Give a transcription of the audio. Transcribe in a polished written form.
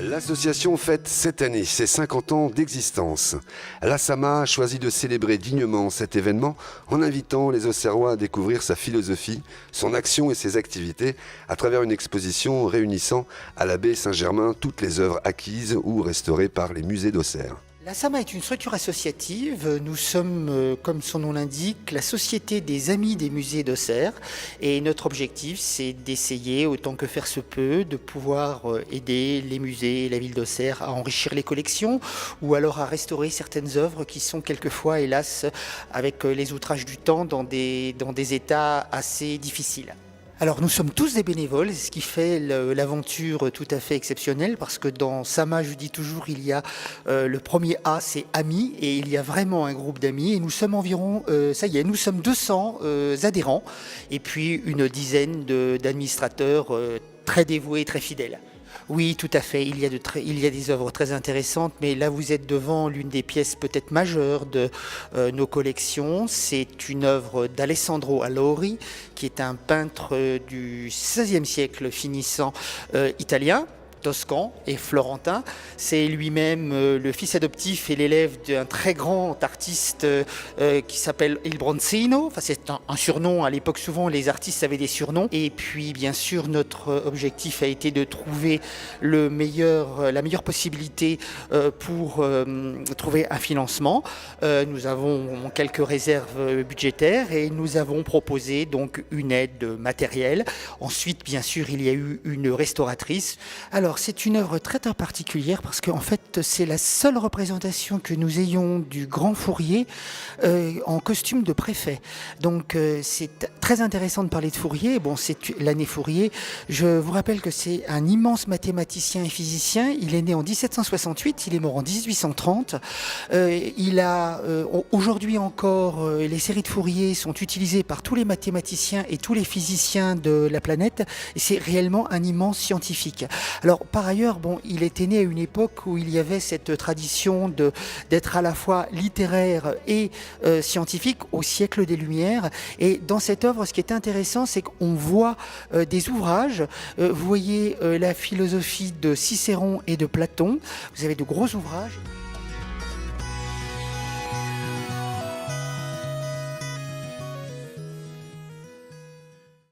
L'association fête cette année ses 50 ans d'existence. L'ASAMA a choisi de célébrer dignement cet événement en invitant les Auxerrois à découvrir sa philosophie, son action et ses activités à travers une exposition réunissant à la baie Saint-Germain toutes les œuvres acquises ou restaurées par les musées d'Auxerre. L'ASAMA est une structure associative. Nous sommes, comme son nom l'indique, la Société des Amis des Musées d'Auxerre. Et notre objectif, c'est d'essayer, autant que faire se peut, de pouvoir aider les musées et la ville d'Auxerre à enrichir les collections ou alors à restaurer certaines œuvres qui sont quelquefois, hélas, avec les outrages du temps, dans des états assez difficiles. Alors nous sommes tous des bénévoles, ce qui fait l'aventure tout à fait exceptionnelle, parce que dans SAMA, je dis toujours, il y a le premier A, c'est amis, et il y a vraiment un groupe d'amis, et nous sommes environ, nous sommes 200 adhérents, et puis une dizaine d'administrateurs très dévoués et très fidèles. Oui, tout à fait. Il y a des œuvres très intéressantes, mais là vous êtes devant l'une des pièces peut-être majeures de nos collections. C'est une œuvre d'Alessandro Allori, qui est un peintre du XVIe siècle finissant italien, toscan et florentin. C'est lui-même le fils adoptif et l'élève d'un très grand artiste qui s'appelle Il Bronzino. Enfin, c'est un surnom. À l'époque, souvent, les artistes avaient des surnoms. Et puis, bien sûr, notre objectif a été de trouver la meilleure possibilité pour trouver un financement. Nous avons quelques réserves budgétaires et nous avons proposé donc une aide matérielle. Ensuite, bien sûr, il y a eu une restauratrice. Alors, c'est une œuvre très particulière parce qu'en fait, c'est la seule représentation que nous ayons du grand Fourier en costume de préfet. Donc, c'est très intéressant de parler de Fourier. Bon, c'est l'année Fourier. Je vous rappelle que c'est un immense mathématicien et physicien. Il est né en 1768, il est mort en 1830. Aujourd'hui encore, les séries de Fourier sont utilisées par tous les mathématiciens et tous les physiciens de la planète. Et c'est réellement un immense scientifique. Alors, par ailleurs, il était né à une époque où il y avait cette tradition d'être à la fois littéraire et scientifique au siècle des Lumières. Et dans cette œuvre, ce qui est intéressant, c'est qu'on voit des ouvrages. Vous voyez la philosophie de Cicéron et de Platon. Vous avez de gros ouvrages.